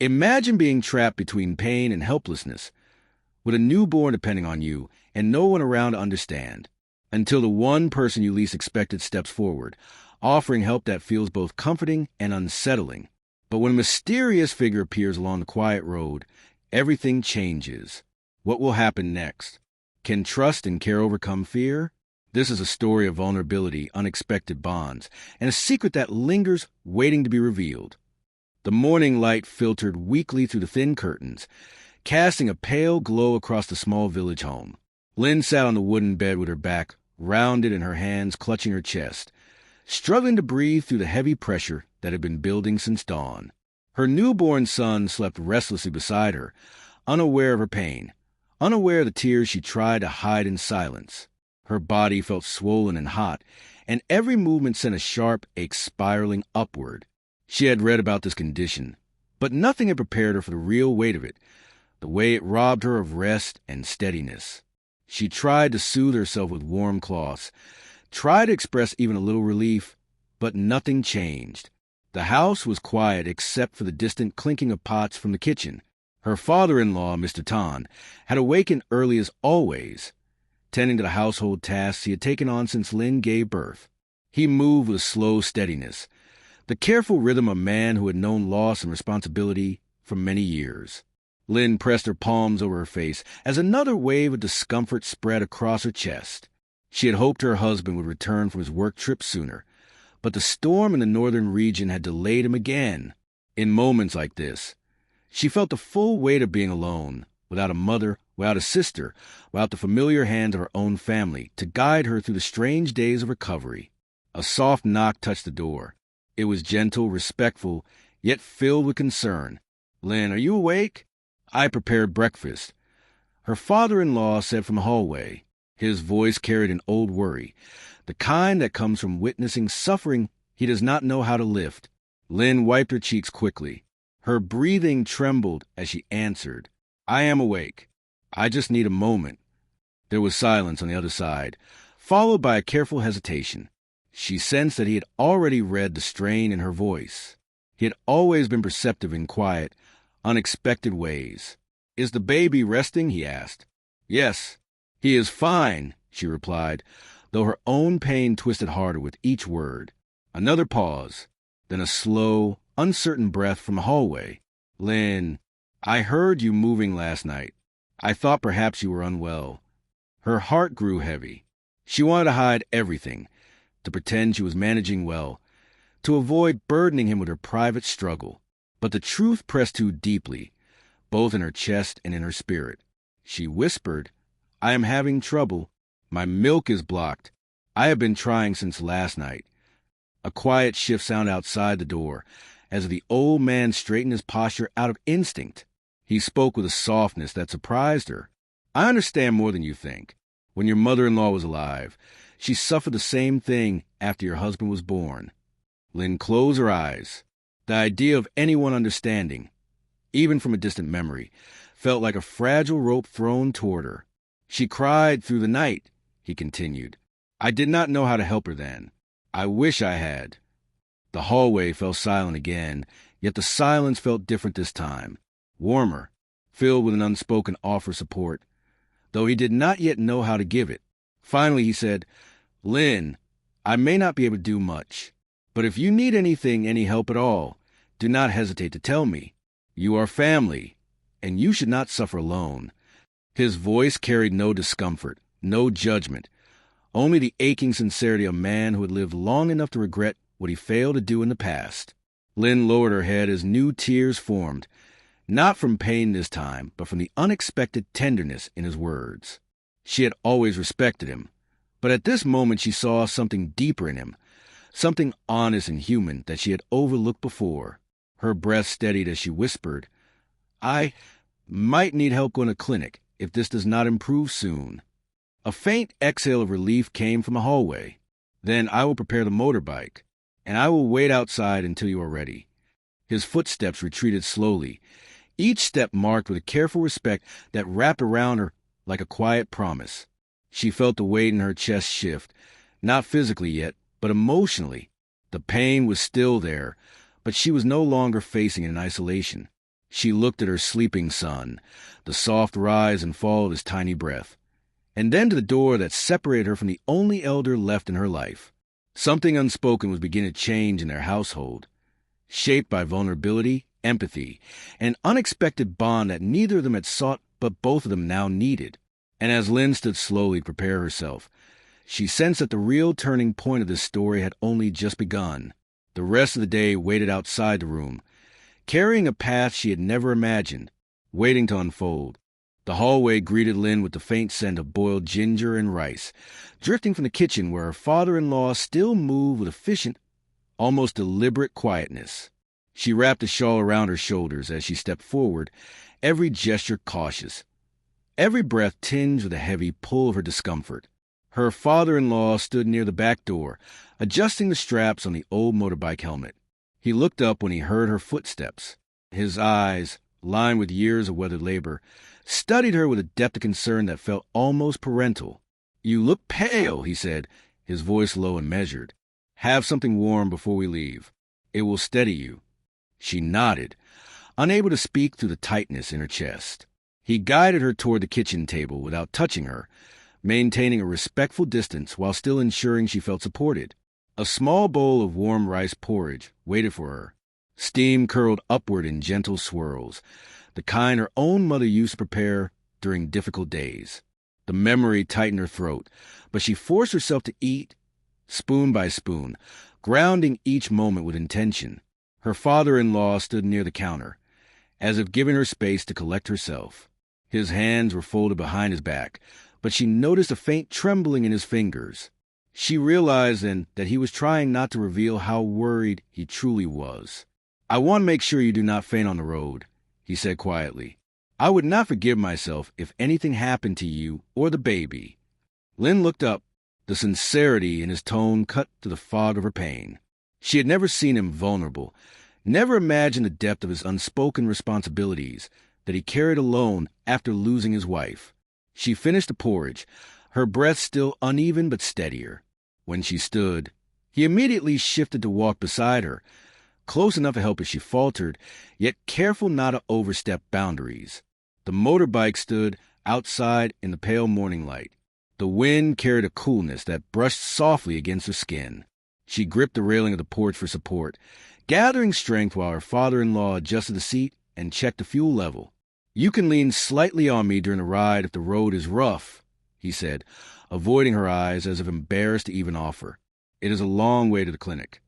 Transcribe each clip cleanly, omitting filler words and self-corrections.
Imagine being trapped between pain and helplessness, with a newborn depending on you and no one around to understand, until the one person you least expected steps forward, offering help that feels both comforting and unsettling. But when a mysterious figure appears along the quiet road, everything changes. What will happen next? Can trust and care overcome fear? This is a story of vulnerability, unexpected bonds, and a secret that lingers, waiting to be revealed. The morning light filtered weakly through the thin curtains, casting a pale glow across the small village home. Linh sat on the wooden bed with her back rounded and her hands clutching her chest, struggling to breathe through the heavy pressure that had been building since dawn. Her newborn son slept restlessly beside her, unaware of her pain, unaware of the tears she tried to hide in silence. Her body felt swollen and hot, and every movement sent a sharp ache spiraling upward. She had read about this condition, but nothing had prepared her for the real weight of it, the way it robbed her of rest and steadiness. She tried to soothe herself with warm cloths, tried to express even a little relief, but nothing changed. The house was quiet except for the distant clinking of pots from the kitchen. Her father-in-law, Mr. Tan, had awakened early as always, tending to the household tasks he had taken on since Linh gave birth. He moved with slow steadiness, the careful rhythm of a man who had known loss and responsibility for many years. Linh pressed her palms over her face as another wave of discomfort spread across her chest. She had hoped her husband would return from his work trip sooner, but the storm in the northern region had delayed him again. In moments like this, she felt the full weight of being alone, without a mother, without a sister, without the familiar hand of her own family to guide her through the strange days of recovery. A soft knock touched the door. It was gentle, respectful, yet filled with concern. "Linh, are you awake?" "I prepared breakfast," her father-in-law said from the hallway. His voice carried an old worry, the kind that comes from witnessing suffering he does not know how to lift. Linh wiped her cheeks quickly. Her breathing trembled as she answered, "I am awake. I just need a moment." There was silence on the other side, followed by a careful hesitation. She sensed that he had already read the strain in her voice. He had always been perceptive in quiet, unexpected ways. "Is the baby resting?" he asked. "Yes, he is fine," she replied, though her own pain twisted harder with each word. Another pause, then a slow, uncertain breath from the hallway. "Linh, I heard you moving last night. I thought perhaps you were unwell." Her heart grew heavy. She wanted to hide everything, to pretend she was managing well, to avoid burdening him with her private struggle. But the truth pressed too deeply, both in her chest and in her spirit. She whispered, "I am having trouble. My milk is blocked. I have been trying since last night." A quiet shift sounded outside the door, as the old man straightened his posture out of instinct. He spoke with a softness that surprised her. "I understand more than you think. When your mother-in-law was alive, she suffered the same thing after your husband was born." Linh closed her eyes. The idea of anyone understanding, even from a distant memory, felt like a fragile rope thrown toward her. "She cried through the night," he continued. "I did not know how to help her then. I wish I had." The hallway fell silent again, yet the silence felt different this time, warmer, filled with an unspoken offer of support, though he did not yet know how to give it. Finally he said, "Linh, I may not be able to do much, but if you need anything, any help at all, do not hesitate to tell me. You are family, and you should not suffer alone." His voice carried no discomfort, no judgment, only the aching sincerity of a man who had lived long enough to regret what he failed to do in the past. Linh lowered her head as new tears formed, not from pain this time, but from the unexpected tenderness in his words. She had always respected him, but at this moment she saw something deeper in him, something honest and human that she had overlooked before. Her breath steadied as she whispered, "I might need help going to clinic if this does not improve soon." A faint exhale of relief came from the hallway. "Then I will prepare the motorbike, and I will wait outside until you are ready." His footsteps retreated slowly, each step marked with a careful respect that wrapped around her like a quiet promise. She felt the weight in her chest shift, not physically yet, but emotionally. The pain was still there, but she was no longer facing it in isolation. She looked at her sleeping son, the soft rise and fall of his tiny breath, and then to the door that separated her from the only elder left in her life. Something unspoken was beginning to change in their household, shaped by vulnerability, empathy, an unexpected bond that neither of them had sought but both of them now needed. And as Lynn stood slowly to prepare herself, she sensed that the real turning point of this story had only just begun. The rest of the day waited outside the room, carrying a path she had never imagined, waiting to unfold. The hallway greeted Lynn with the faint scent of boiled ginger and rice, drifting from the kitchen where her father-in-law still moved with efficient, almost deliberate quietness. She wrapped a shawl around her shoulders as she stepped forward, every gesture cautious, every breath tinged with a heavy pull of her discomfort. Her father-in-law stood near the back door, adjusting the straps on the old motorbike helmet. He looked up when he heard her footsteps. His eyes, lined with years of weathered labor, studied her with a depth of concern that felt almost parental. "You look pale," he said, his voice low and measured. "Have something warm before we leave. It will steady you." She nodded, unable to speak through the tightness in her chest. He guided her toward the kitchen table without touching her, maintaining a respectful distance while still ensuring she felt supported. A small bowl of warm rice porridge waited for her. Steam curled upward in gentle swirls, the kind her own mother used to prepare during difficult days. The memory tightened her throat, but she forced herself to eat, spoon by spoon, grounding each moment with intention. Her father-in-law stood near the counter, as if giving her space to collect herself. His hands were folded behind his back, but she noticed a faint trembling in his fingers. She realized then that he was trying not to reveal how worried he truly was. "I want to make sure you do not faint on the road," he said quietly. "I would not forgive myself if anything happened to you or the baby." Lynn looked up. The sincerity in his tone cut to the fog of her pain. She had never seen him vulnerable, never imagined the depth of his unspoken responsibilities that he carried alone after losing his wife. She finished the porridge, her breath still uneven but steadier. When she stood, he immediately shifted to walk beside her, close enough to help if she faltered, yet careful not to overstep boundaries. The motorbike stood outside in the pale morning light. The wind carried a coolness that brushed softly against her skin. She gripped the railing of the porch for support, gathering strength while her father-in-law adjusted the seat and checked the fuel level. "You can lean slightly on me during the ride if the road is rough," he said, avoiding her eyes as if embarrassed to even offer. "It is a long way to the clinic."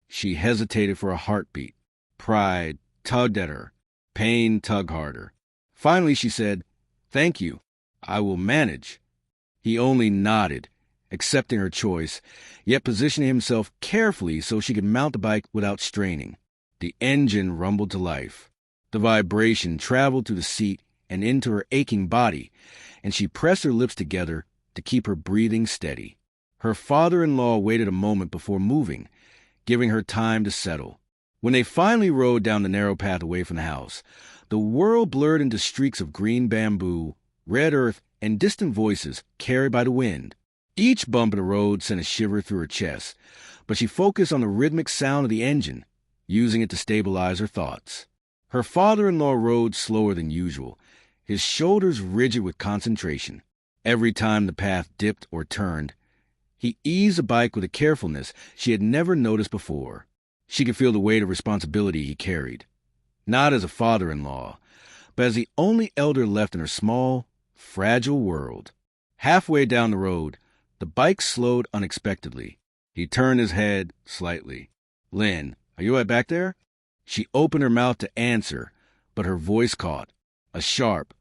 She hesitated for a heartbeat. Pride tugged at her. Pain tugged harder. Finally she said, "Thank you. I will manage." He only nodded, accepting her choice, yet positioning himself carefully so she could mount the bike without straining. The engine rumbled to life. The vibration traveled through the seat and into her aching body, and she pressed her lips together to keep her breathing steady. Her father-in-law waited a moment before moving, giving her time to settle. When they finally rode down the narrow path away from the house, the world blurred into streaks of green bamboo, red earth, and distant voices carried by the wind. Each bump in the road sent a shiver through her chest, but she focused on the rhythmic sound of the engine, using it to stabilize her thoughts. Her father-in-law rode slower than usual, his shoulders rigid with concentration. Every time the path dipped or turned, he eased the bike with a carefulness she had never noticed before. She could feel the weight of responsibility he carried, not as a father-in-law, but as the only elder left in her small, fragile world. Halfway down the road, the bike slowed unexpectedly. He turned his head slightly. "Lynn, are you right back there?" She opened her mouth to answer, but her voice caught. A sharp,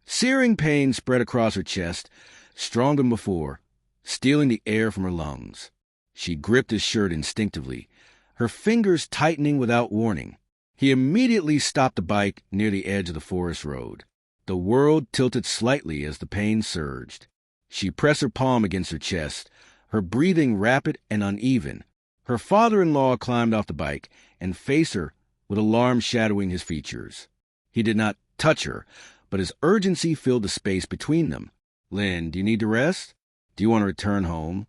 searing pain spread across her chest, stronger than before, stealing the air from her lungs. She gripped his shirt instinctively, her fingers tightening without warning. He immediately stopped the bike near the edge of the forest road. The world tilted slightly as the pain surged. She pressed her palm against her chest, her breathing rapid and uneven. Her father-in-law climbed off the bike and faced her with alarm shadowing his features. He did not touch her, but his urgency filled the space between them. "Lynn, do you need to rest? Do you want to return home?"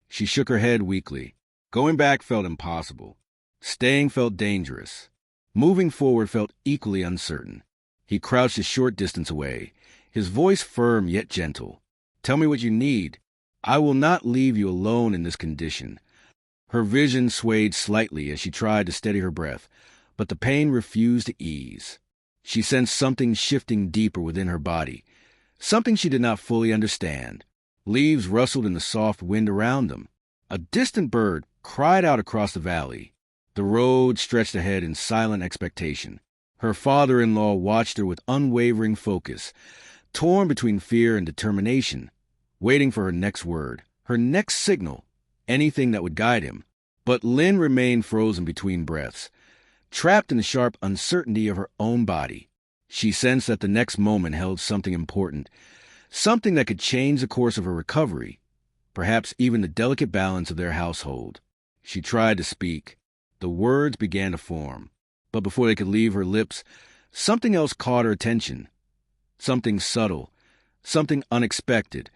She shook her head weakly. Going back felt impossible. Staying felt dangerous. Moving forward felt equally uncertain. He crouched a short distance away, his voice firm yet gentle. "Tell me what you need. I will not leave you alone in this condition." Her vision swayed slightly as she tried to steady her breath, but the pain refused to ease. She sensed something shifting deeper within her body, something she did not fully understand. Leaves rustled in the soft wind around them. A distant bird cried out across the valley. The road stretched ahead in silent expectation. Her father-in-law watched her with unwavering focus, torn between fear and determination, waiting for her next word, her next signal, anything that would guide him. But Linh remained frozen between breaths, trapped in the sharp uncertainty of her own body. She sensed that the next moment held something important, something that could change the course of her recovery, perhaps even the delicate balance of their household. She tried to speak. The words began to form, but before they could leave her lips, something else caught her attention. Something subtle, something unexpected,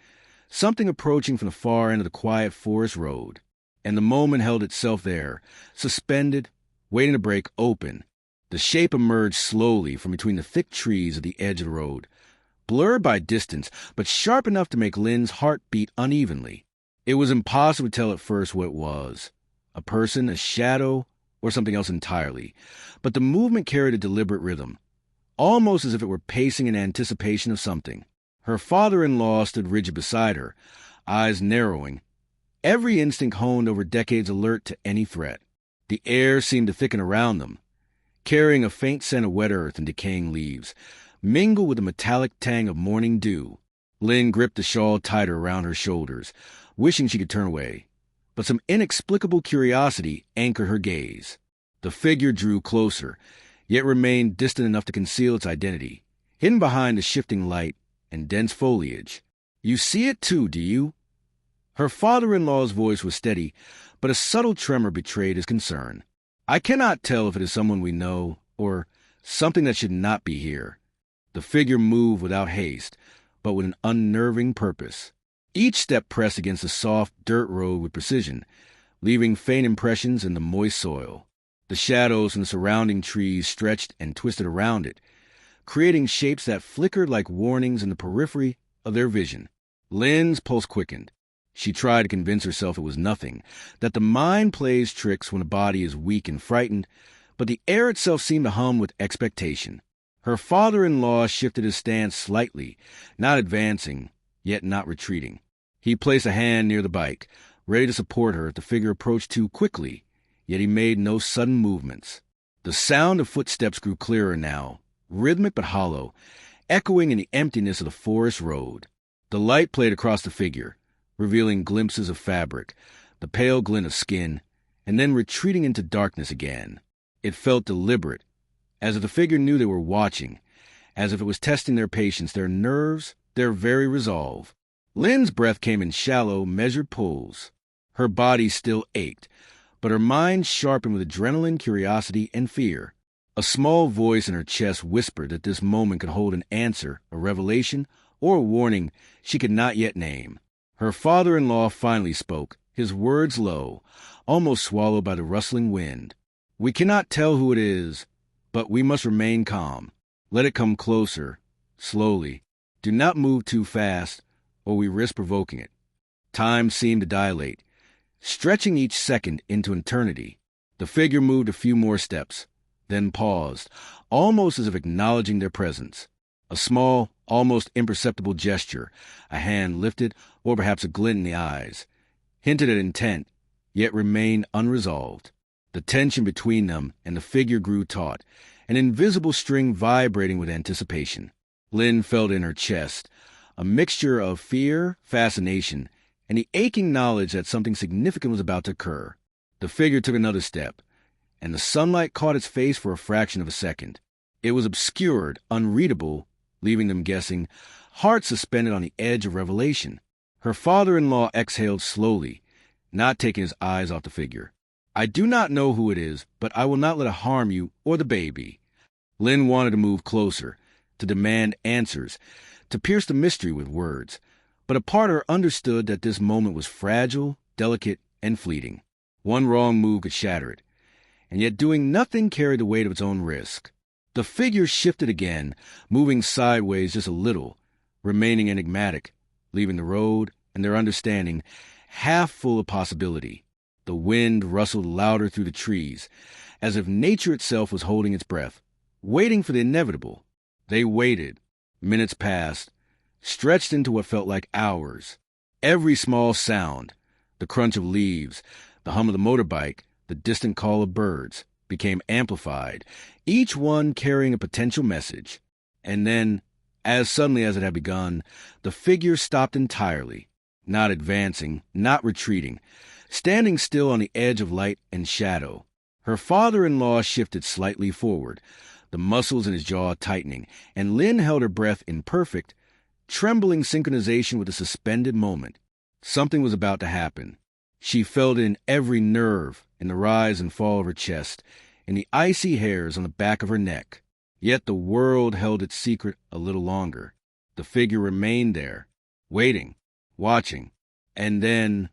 something approaching from the far end of the quiet forest road. And the moment held itself there, suspended, waiting to break open. The shape emerged slowly from between the thick trees at the edge of the road, blurred by distance, but sharp enough to make Lin's heart beat unevenly. It was impossible to tell at first what it was. A person, a shadow, or something else entirely. But the movement carried a deliberate rhythm, almost as if it were pacing in anticipation of something. Her father-in-law stood rigid beside her, eyes narrowing, every instinct honed over decades alert to any threat. The air seemed to thicken around them, carrying a faint scent of wet earth and decaying leaves, mingled with the metallic tang of morning dew. Linh gripped the shawl tighter around her shoulders, wishing she could turn away. But some inexplicable curiosity anchored her gaze. The figure drew closer, yet remained distant enough to conceal its identity, hidden behind the shifting light and dense foliage. "You see it too, do you?" Her father-in-law's voice was steady, but a subtle tremor betrayed his concern. "I cannot tell if it is someone we know, or something that should not be here." The figure moved without haste, but with an unnerving purpose. Each step pressed against the soft dirt road with precision, leaving faint impressions in the moist soil. The shadows from the surrounding trees stretched and twisted around it, creating shapes that flickered like warnings in the periphery of their vision. Lin's pulse quickened. She tried to convince herself it was nothing, that the mind plays tricks when the body is weak and frightened, but the air itself seemed to hum with expectation. Her father-in-law shifted his stance slightly, not advancing, yet not retreating. He placed a hand near the bike, ready to support her if the figure approached too quickly, yet he made no sudden movements. The sound of footsteps grew clearer now, rhythmic but hollow, echoing in the emptiness of the forest road. The light played across the figure, revealing glimpses of fabric, the pale glint of skin, and then retreating into darkness again. It felt deliberate, as if the figure knew they were watching, as if it was testing their patience, their nerves, their very resolve. Lin's breath came in shallow, measured pulls. Her body still ached, but her mind sharpened with adrenaline, curiosity, and fear. A small voice in her chest whispered that this moment could hold an answer, a revelation, or a warning she could not yet name. Her father-in-law finally spoke, his words low, almost swallowed by the rustling wind. "We cannot tell who it is, but we must remain calm. Let it come closer, slowly. Do not move too fast, or we risk provoking it." Time seemed to dilate, stretching each second into eternity. The figure moved a few more steps, then paused, almost as if acknowledging their presence. A small, almost imperceptible gesture, a hand lifted, or perhaps a glint in the eyes, hinted at intent, yet remained unresolved. The tension between them and the figure grew taut, an invisible string vibrating with anticipation. Linh felt in her chest, a mixture of fear, fascination, and the aching knowledge that something significant was about to occur. The figure took another step, and the sunlight caught its face for a fraction of a second. It was obscured, unreadable, leaving them guessing, heart suspended on the edge of revelation. Her father-in-law exhaled slowly, not taking his eyes off the figure. "I do not know who it is, but I will not let it harm you or the baby." Linh wanted to move closer, to demand answers, to pierce the mystery with words, but a part of her understood that this moment was fragile, delicate, and fleeting. One wrong move could shatter it, and yet doing nothing carried the weight of its own risk. The figure shifted again, moving sideways just a little, remaining enigmatic, leaving the road and their understanding half full of possibility. The wind rustled louder through the trees, as if nature itself was holding its breath, waiting for the inevitable. They waited. Minutes passed, stretched into what felt like hours. Every small sound, the crunch of leaves, the hum of the motorbike, the distant call of birds, became amplified, each one carrying a potential message. And then, as suddenly as it had begun, the figure stopped entirely, not advancing, not retreating, standing still on the edge of light and shadow. Her father-in-law shifted slightly forward, the muscles in his jaw tightening, and Linh held her breath in perfect, trembling synchronization with the suspended moment. Something was about to happen. She felt it in every nerve, in the rise and fall of her chest, in the icy hairs on the back of her neck. Yet the world held its secret a little longer. The figure remained there, waiting, watching. And then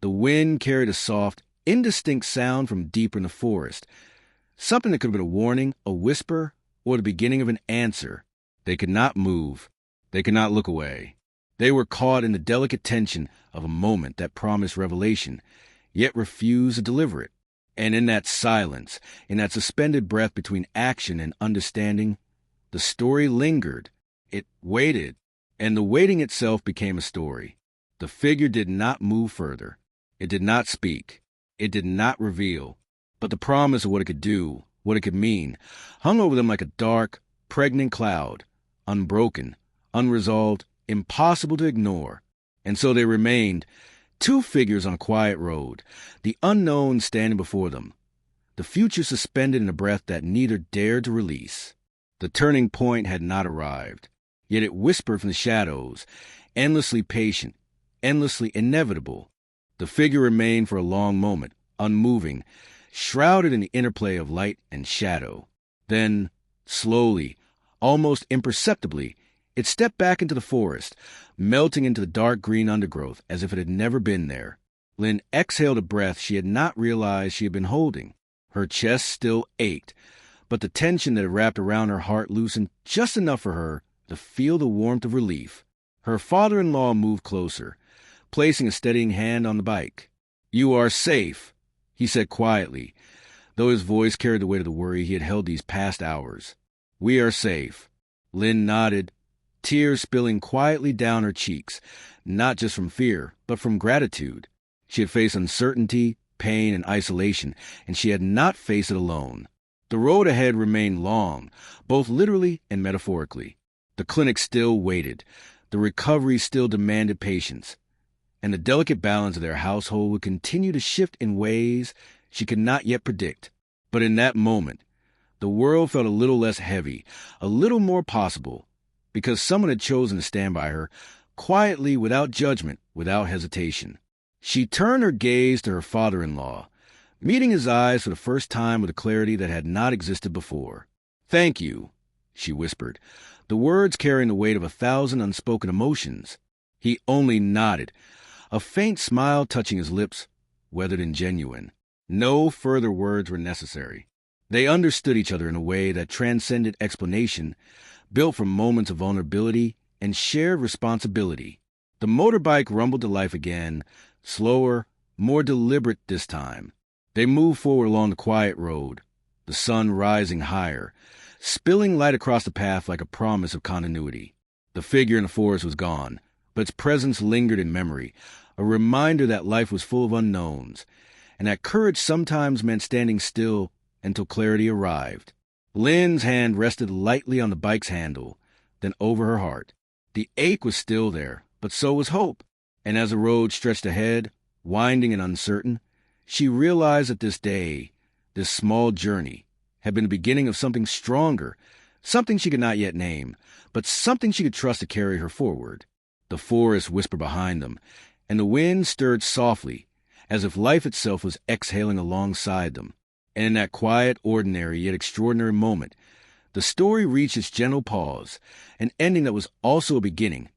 the wind carried a soft, indistinct sound from deeper in the forest, something that could have been a warning, a whisper, or the beginning of an answer. They could not move. They could not look away. They were caught in the delicate tension of a moment that promised revelation, yet refused to deliver it. And in that silence, in that suspended breath between action and understanding, the story lingered. It waited, and the waiting itself became a story. The figure did not move further. It did not speak. It did not reveal. But the promise of what it could do, what it could mean, hung over them like a dark, pregnant cloud, unbroken, unresolved, impossible to ignore. And so they remained, two figures on a quiet road, the unknown standing before them, the future suspended in a breath that neither dared to release. The turning point had not arrived, yet it whispered from the shadows, endlessly patient, endlessly inevitable. The figure remained for a long moment, unmoving, shrouded in the interplay of light and shadow. Then, slowly, almost imperceptibly, it stepped back into the forest, melting into the dark green undergrowth as if it had never been there. Linh exhaled a breath she had not realized she had been holding. Her chest still ached, but the tension that had wrapped around her heart loosened just enough for her to feel the warmth of relief. Her father-in-law moved closer, placing a steadying hand on the bike. "You are safe," he said quietly, though his voice carried the weight of the worry he had held these past hours. "We are safe." Linh nodded, tears spilling quietly down her cheeks, not just from fear, but from gratitude. She had faced uncertainty, pain, and isolation, and she had not faced it alone. The road ahead remained long, both literally and metaphorically. The clinic still waited. The recovery still demanded patience. And the delicate balance of their household would continue to shift in ways she could not yet predict. But in that moment, the world felt a little less heavy, a little more possible, because someone had chosen to stand by her, quietly, without judgment, without hesitation. She turned her gaze to her father-in-law, meeting his eyes for the first time with a clarity that had not existed before. "Thank you," she whispered, the words carrying the weight of 1,000 unspoken emotions. He only nodded, a faint smile touching his lips, weathered and genuine. No further words were necessary. They understood each other in a way that transcended explanation, built from moments of vulnerability and shared responsibility. The motorbike rumbled to life again, slower, more deliberate this time. They moved forward along the quiet road, the sun rising higher, spilling light across the path like a promise of continuity. The figure in the forest was gone, but its presence lingered in memory, a reminder that life was full of unknowns, and that courage sometimes meant standing still until clarity arrived. Lynn's hand rested lightly on the bike's handle, then over her heart. The ache was still there, but so was hope. And as the road stretched ahead, winding and uncertain, she realized that this day, this small journey, had been the beginning of something stronger, something she could not yet name, but something she could trust to carry her forward. The forest whispered behind them, and the wind stirred softly, as if life itself was exhaling alongside them. And in that quiet, ordinary, yet extraordinary moment, the story reached its gentle pause, an ending that was also a beginning,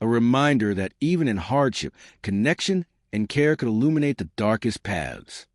a reminder that even in hardship, connection and care could illuminate the darkest paths.